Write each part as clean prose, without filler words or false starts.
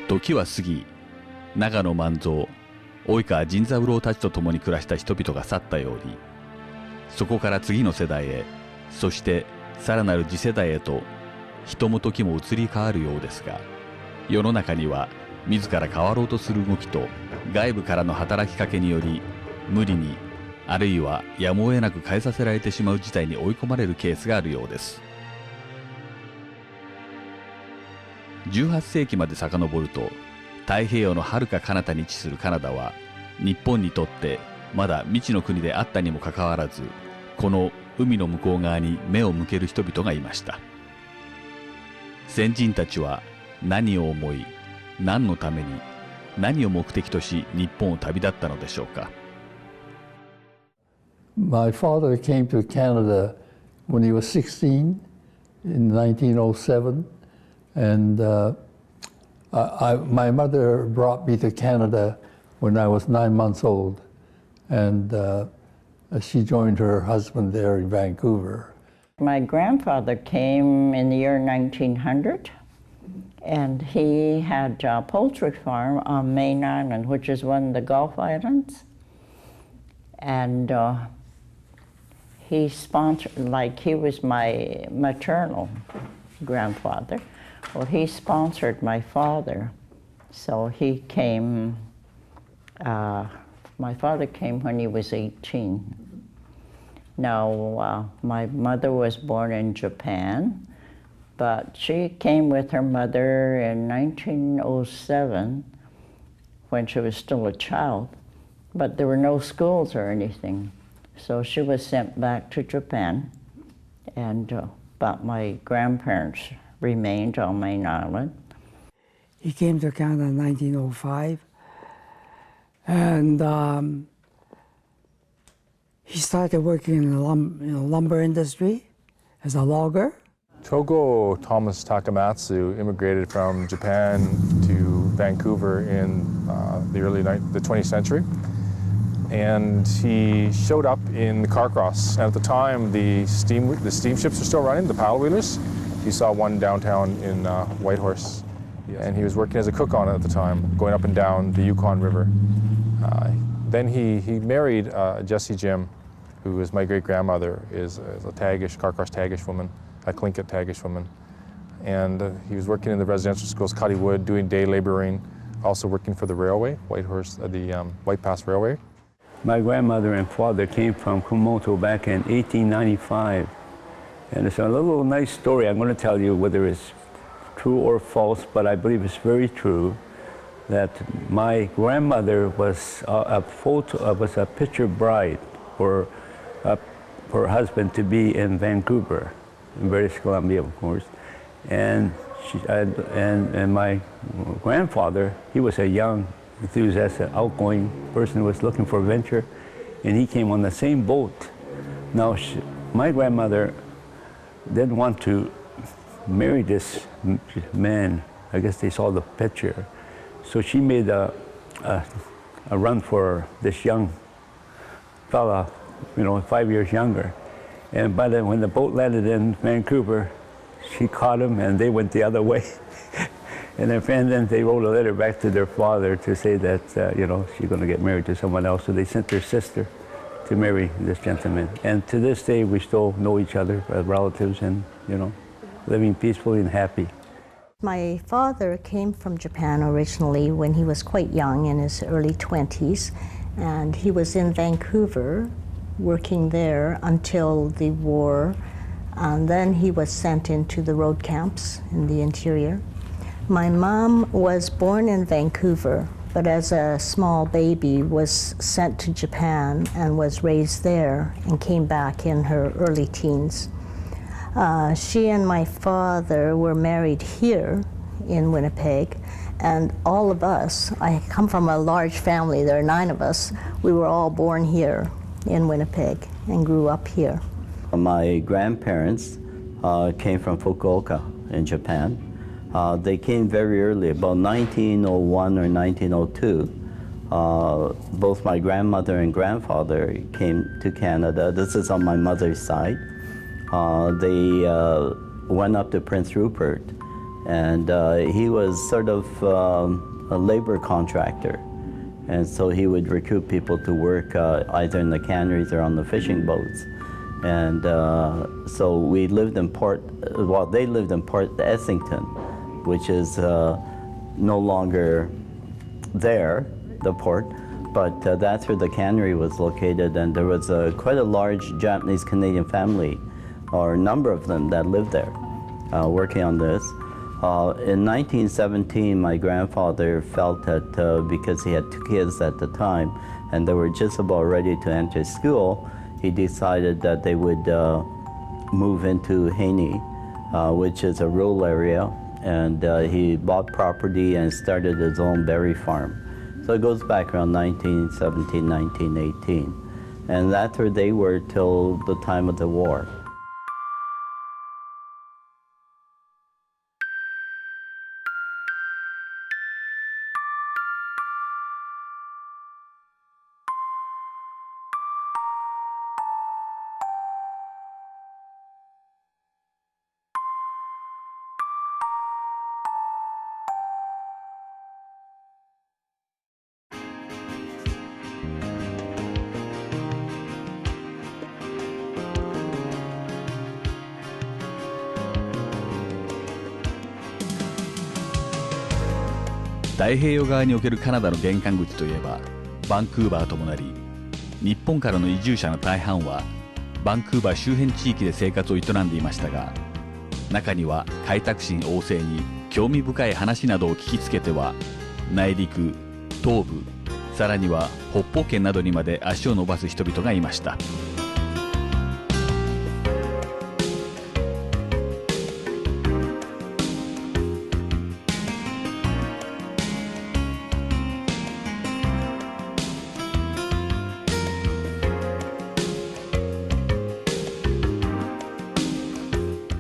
時は過ぎ、長野万蔵、及川甚三郎たちと共に暮らした人々が去ったように、そこから次の世代へ、そしてさらなる次世代へと人も時も移り変わるようですが、世の中には自ら変わろうとする動きと外部からの働きかけにより無理に、あるいはやむを得なく変えさせられてしまう事態に追い込まれるケースがあるようです。18世紀まで遡ると、太平洋のはるか彼方に位置するカナダは日本にとってまだ未知の国であったにもかかわらず、この海の向こう側に目を向ける人々がいました。先人たちは何を思い、何のために、何を目的とし日本を旅立ったのでしょうか。My father came to Canada when he was 16 in 1907, and my mother brought me to Canada when I was 9 months old, and she joined her husband there in Vancouver. My grandfather came in the year 1900, and he had a poultry farm on Main Island, which is one of the Gulf Islands. And he sponsored, like he was my maternal grandfather. Well, he sponsored my father. So he came, my father came when he was 18. Now, my mother was born in Japan, but she came with her mother in 1907 when she was still a child, but there were no schools or anything. So she was sent back to Japan, and but my grandparents remained on Main Island. He came to Canada in 1905, and he started working in the lumber industry as a logger. Togo Thomas Takamatsu immigrated from Japan to Vancouver in the 20th century, and he showed up in the Carcross. And at the time, the steamships were still running, the paddle wheelers. He saw one downtown in Whitehorse, and he was working as a cook on it at the time, going up and down the Yukon River. Then he married Jessie Jim, who was my great-grandmother, is a Tagish, Carcross Tagish woman, a Tlingit Tagish woman. And he was working in the residential schools, Cuddy Wood, doing day laboring, also working for the railway, the White Pass Railway. My grandmother and father came from Kumoto back in 1895. And it's a little nice story I'm going to tell you, whether it's true or false, but I believe it's very true, that my grandmother was a picture bride for her husband to be in Vancouver, in British Columbia, of course. And my grandfather, he was a young, enthusiastic, outgoing person who was looking for adventure, and he came on the same boat. Now, my grandmother didn't want to marry this man. I guess they saw the picture. So she made a run for this young fella, 5 years younger. And by then, when the boat landed in Vancouver, she caught him and they went the other way. And then they wrote a letter back to their father to say that, she's going to get married to someone else. So they sent their sister to marry this gentleman. And to this day, we still know each other as relatives and, living peacefully and happy. My father came from Japan originally when he was quite young, in his early 20s, and he was in Vancouver working there until the war, and then he was sent into the road camps in the interior. My mom was born in Vancouver, but as a small baby was sent to Japan and was raised there and came back in her early teens. She and my father were married here in Winnipeg, and all of us, I come from a large family, there are 9 of us, we were all born here in Winnipeg and grew up here. My grandparents came from Fukuoka in Japan. They came very early, about 1901 or 1902. Both my grandmother and grandfather came to Canada. This is on my mother's side. They went up to Prince Rupert And he was sort of a labor contractor. And so he would recruit people to work either in the canneries or on the fishing boats. And so we lived in they lived in Port Essington, which is no longer there, the port, but that's where the cannery was located, and there was quite a large Japanese-Canadian family, or a number of them, that lived there, working on this. In 1917, my grandfather felt that because he had 2 kids at the time, and they were just about ready to enter school, he decided that they would move into Haney, which is a rural area, and he bought property and started his own berry farm. So it goes back around 1917, 1918. And that's where they were till the time of the war.太平洋側におけるカナダの玄関口といえばバンクーバーともなり、日本からの移住者の大半はバンクーバー周辺地域で生活を営んでいましたが、中には開拓心旺盛に興味深い話などを聞きつけては内陸、東部、さらには北方圏などにまで足を伸ばす人々がいました。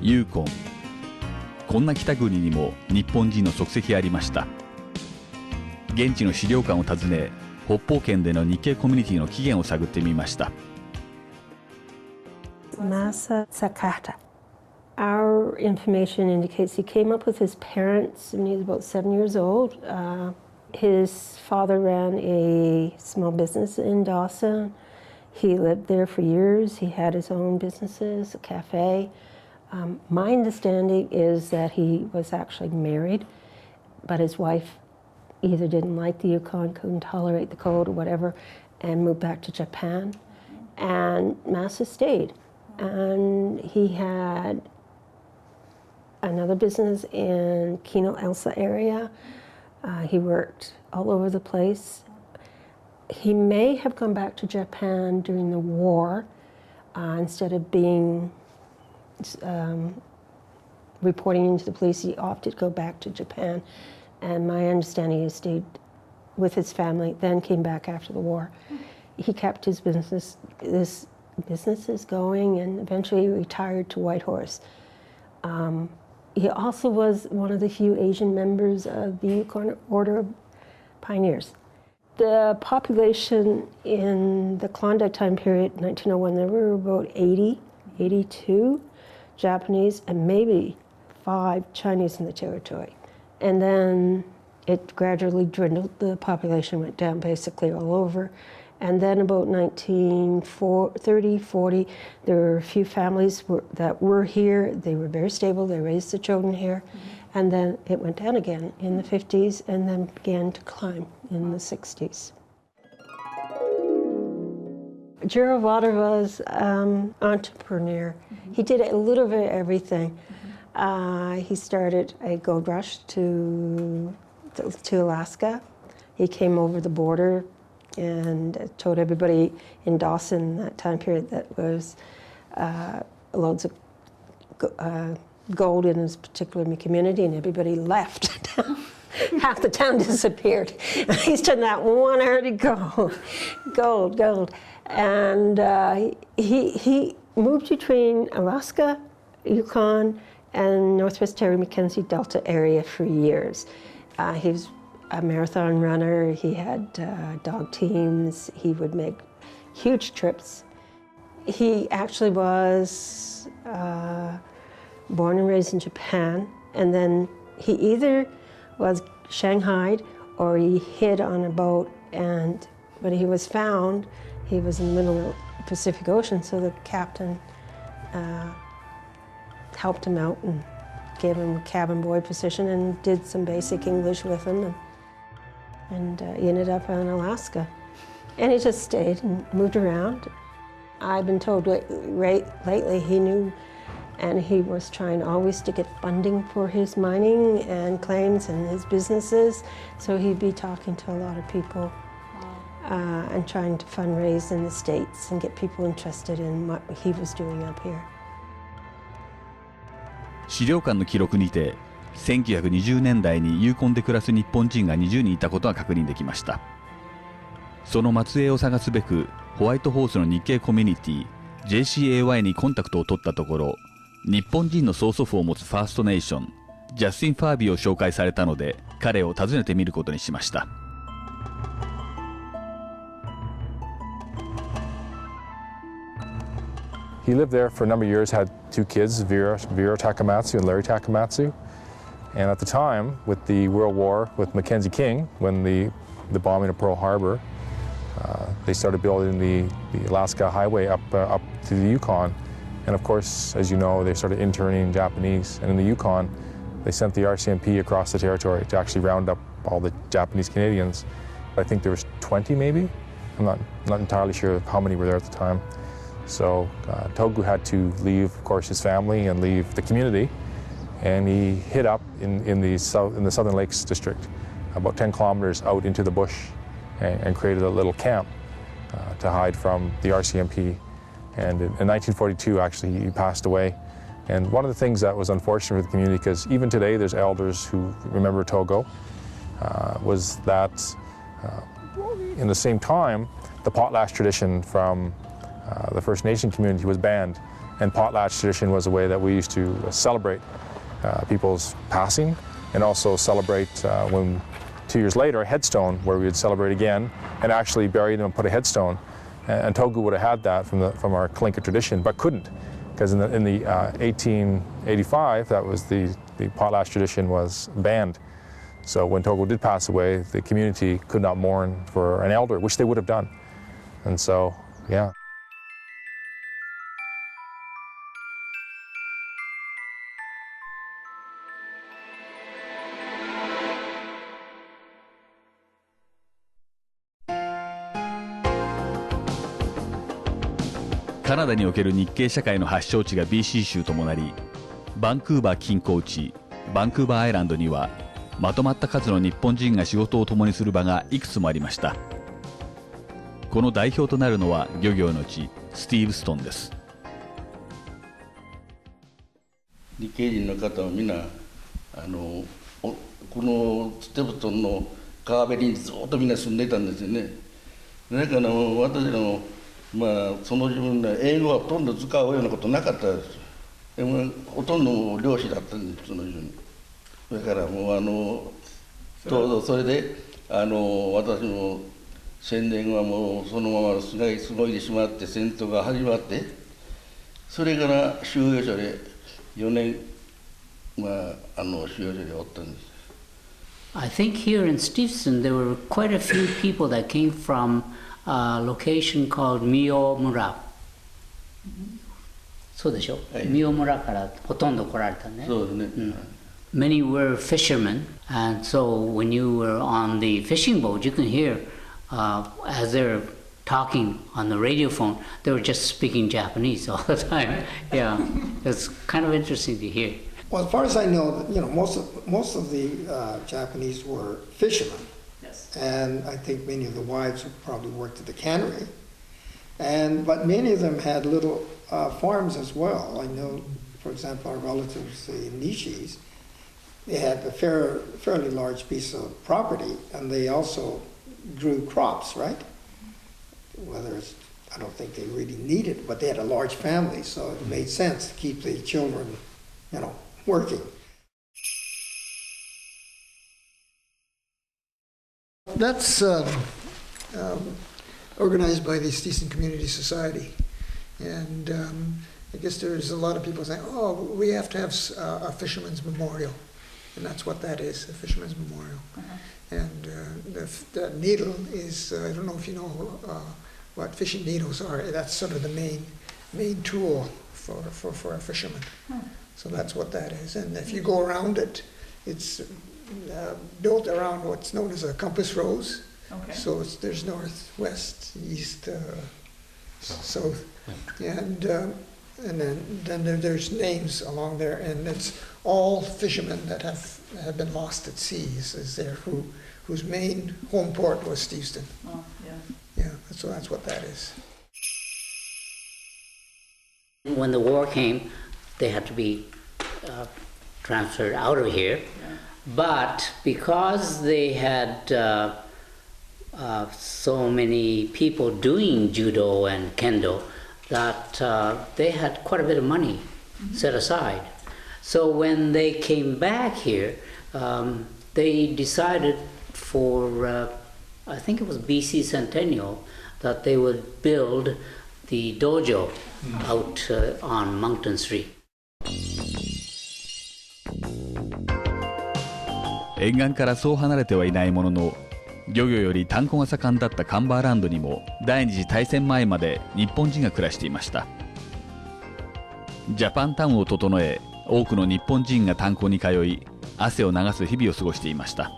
ユーコン、こんな北国にも日本人の足跡ありました。現地の資料館を訪ね、北方圏での日系コミュニティの起源を探ってみました。Masa Sakata. Our information indicates he came up with his parents when he was about 7 years old. His father ran a small business in Dawson. He lived there for years. He had his own businesses, a cafe. My understanding is that he was actually married, but his wife either didn't like the Yukon, couldn't tolerate the cold or whatever, and moved back to Japan. And Masa stayed. And he had another business in Kino Elsa area. He worked all over the place. He may have come back to Japan during the war instead of being reporting into the police. He opted to go back to Japan, and my understanding is stayed with his family, then came back after the war. He kept his businesses going, and eventually retired to Whitehorse. He also was one of the few Asian members of the Yukon Order of Pioneers. The population in the Klondike time period, 1901, there were about 80, 82 Japanese, and maybe 5 Chinese in the territory. And then it gradually dwindled. The population went down basically all over. And then about 1930, 40, there were a few families that were here. They were very stable. They raised the children here. And then it went down again in the 50s and then began to climb in the 60s. Gerald Water was an entrepreneur. He did a little bit of everything. He started a gold rush to Alaska. He came over the border and told everybody in Dawson that time period that was loads of gold in this particular community, and everybody left. Half the town disappeared. He's done that one already gold. And he moved between Alaska, Yukon, and Northwest Terry Mackenzie Delta area for years. He was a marathon runner. He had dog teams. He would make huge trips. He actually was born and raised in Japan, and then He either was shanghaied or he hid on a boat, and when he was found, he was in the middle of the Pacific Ocean, so the captain helped him out and gave him a cabin boy position and did some basic English with him, and he ended up in Alaska. And he just stayed and moved around. I've been told lately he knew, and he was trying always to get funding for his mining and claims and his businesses, so he'd be talking to a lot of people and trying to fundraise in the States and get people interested in what he was doing up here. 資料館の記録にて1920年代にユーコンで暮らす日本人が20人いたことが確認できました。その末裔を探すべくホワイトホースの日系コミュニティ JCAY にコンタクトを取ったところ、日本人の曽祖父を持つファーストネーションジャスティン・ファービーを紹介されたので、彼を訪ねてみることにしました。He lived there for a number of years, had two kids, Vera Takamatsu and Larry Takamatsu. And at the time, with the World War with Mackenzie King, when the bombing of Pearl Harbor, they started building the Alaska Highway up to the Yukon. And of course, as you know, they started interning Japanese. And in the Yukon, they sent the RCMP across the territory to actually round up all the Japanese Canadians. I think there was 20 maybe. I'm not entirely sure how many were there at the time. So Togu had to leave, of course, his family and leave the community, and he hid up in the Southern Lakes district, about 10 kilometers out into the bush, and created a little camp to hide from the RCMP. And in 1942, actually, he passed away. And one of the things that was unfortunate for the community, because even today there's elders who remember Togo, was that in the same time, the potlatch tradition from the First Nation community was banned, and potlatch tradition was a way that we used to celebrate people's passing, and also celebrate when 2 years later a headstone where we would celebrate again and actually bury them and put a headstone. And Togu would have had that from our Kalinka tradition, but couldn't, because in the 1885 that was the potlatch tradition was banned. So when Togu did pass away, the community could not mourn for an elder, which they would have done. And so, yeah. カナダにおける日系社会の発祥地が BC 州ともなり、バンクーバー近郊地バンクーバーアイランドにはまとまった数の日本人が仕事を共にする場がいくつもありました。この代表となるのは漁業の地スティーブストンです。日系人の方はみんなこのスティーブストンの川べりにずっとみんな住んでいたんですよね。だから私のその自分で英語はほとんど使うようなことなかったです。でもほとんど漁師だったんです、その自分。だからもうそれで私も戦前はもうそのまま過ごいでしまって戦闘が始まって、それから収容所で4年収容所でおったんです。I think here in Steveston there were quite a few people that came from a location called Miyomura. そうでしょ、はい、Miyomuraからほとんど来られたね。そうですね。Many were fishermen, and so when you were on the fishing boat, you can hear as they're talking on the radio phone, they were just speaking Japanese all the time. Yeah, it's kind of interesting to hear. Well, as far as I know, most of the Japanese were fishermen. Yes. And I think many of the wives probably worked at the cannery. But many of them had little farms as well. I know, for example, our relatives, the Nishis, they had a fairly large piece of property, and they also grew crops, right? I don't think they really needed it, but they had a large family, so it made sense to keep the children, working. That's organized by the Steveston Community Society. And I guess there's a lot of people saying, oh, we have to have a fisherman's memorial. and that's what that is, a fisherman's memorial. And the needle is, I don't know if you know what fishing needles are. That's sort of the main tool for a fisherman. So that's what that is. And if you go around it, it's built around what's known as a compass rose. Okay. So there's north, west, east, south, and then there's names along there, and it's all fishermen that have been lost at sea is there, whose main home port was Steveston. Oh, yeah. Yeah, so that's what that is. When the war came, they had to be transferred out of here. Yeah. But because they had so many people doing judo and kendo, that they had quite a bit of money set aside. So when they came back here, they decided for, I think it was BC Centennial, that they would build the dojo out on Moncton Street. 沿岸からそう離れてはいないものの、漁業より炭鉱が盛んだったカンバーランドにも第二次大戦前まで日本人が暮らしていました。ジャパンタウンを整え、多くの日本人が炭鉱に通い、汗を流す日々を過ごしていました。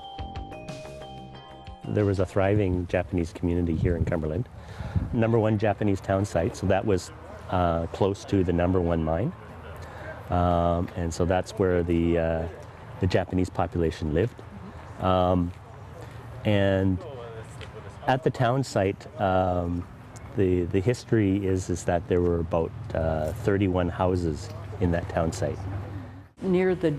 There was a thriving Japanese community here in Cumberland. Number one Japanese town site, so that was close to the number one mine. And so that's where the Japanese population lived. And at the town site, the history is that there were about 31 houses in that town site. Near the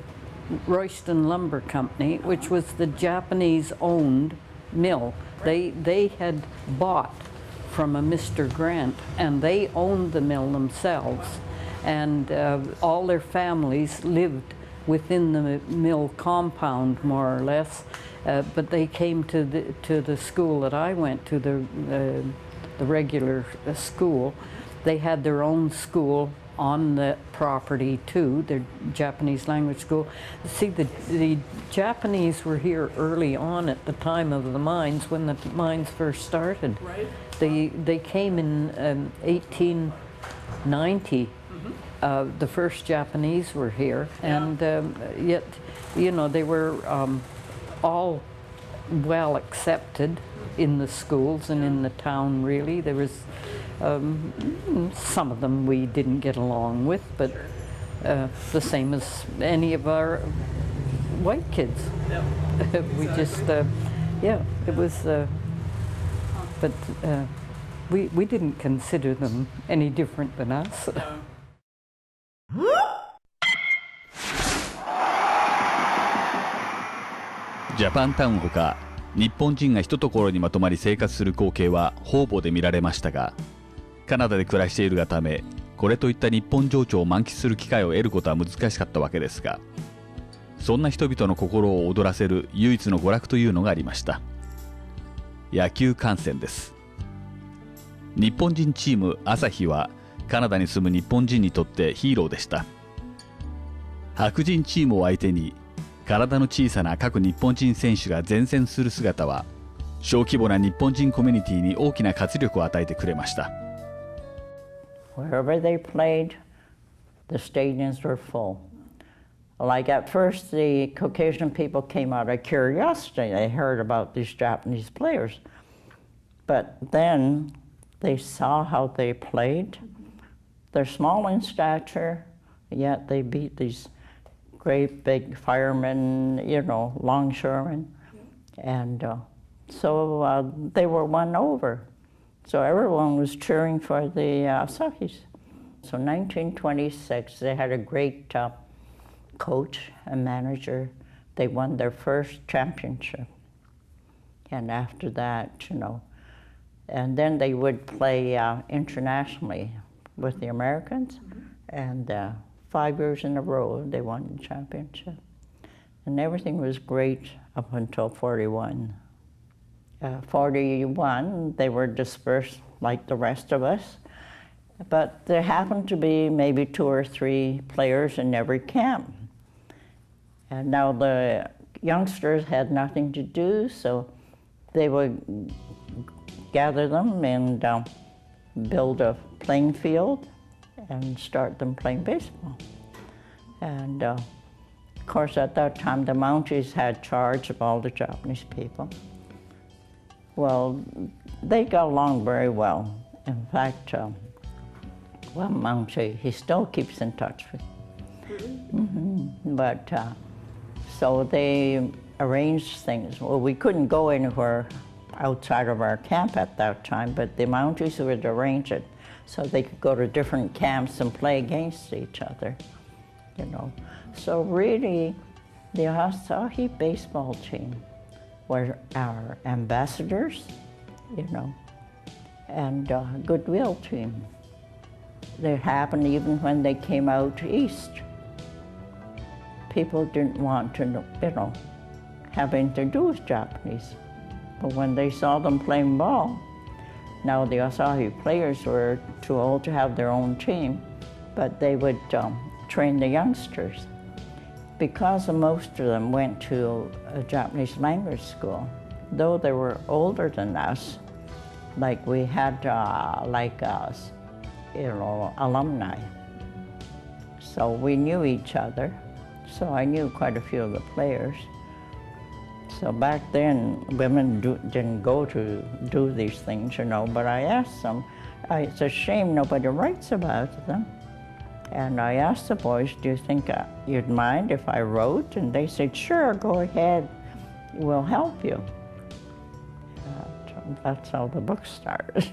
Royston Lumber Company, which was the Japanese-owned mill, they had bought from a Mr. Grant, and they owned the mill themselves, and all their families lived within the mill compound, more or less. But they came to the school that I went to, the regular school. They had their own school on the property too, their Japanese language school. See, the Japanese were here early on at the time of the mines, when the mines first started. Right. They came in 1890. The first Japanese were here, and yet, you know, they were all well accepted in the schools and in the town, really. There was some of them we didn't get along with, but the same as any of our white kids. Yep. We just, yeah, it was, but we didn't consider them any different than us. No. ジャパンタウンほか、日本人が一ところにまとまり生活する光景は方々で見られましたが、カナダで暮らしているがため、これといった日本情緒を満喫する機会を得ることは難しかったわけですが、そんな人々の心を躍らせる唯一の娯楽というのがありました。野球観戦です。日本人チーム朝日はカナダに住む日本人にとってヒーローでした。白人チームを相手に体の小さな各日本人選手が善戦する姿は、小規模な日本人コミュニティに大きな活力を与えてくれました。Wherever they played, the stadiums were full. Like at first, the Caucasian people came out of curiosity. They heard about these Japanese players. But then they saw how they played. They're small in stature, yet they beat these great big firemen, you know, longshoremen. And so they were won over. So everyone was cheering for the Asahis. So 1926, they had a great coach and manager. They won their first championship. And after that, you know, and then they would play internationally with the Americans. And 5 years in a row, they won the championship. And everything was great up until 41. 41, they were dispersed like the rest of us. But there happened to be maybe 2 or 3 players in every camp. And now the youngsters had nothing to do, so they would gather them and build a playing field and start them playing baseball. And of course, at that time, the Mounties had charge of all the Japanese people. Well, they got along very well. In fact, one Mountie, he still keeps in touch with. But so they arranged things. Well, we couldn't go anywhere outside of our camp at that time, but the Mounties would arrange it so they could go to different camps and play against each other, you know. So really, the Asahi baseball team were our ambassadors, you know, and goodwill team. It happened even when they came out east. People didn't want to, you know, have anything to do with Japanese. But when they saw them playing ball, now the Asahi players were too old to have their own team, but they would train the youngsters. Because most of them went to a Japanese language school, though they were older than us, like we had you know, alumni. So we knew each other. So I knew quite a few of the players. So back then, women didn't go to do these things, you know, but I asked them, it's a shame nobody writes about them. And I asked the boys, do you think you'd mind if I wrote? And they said, sure, go ahead, we'll help you. That's how the book started.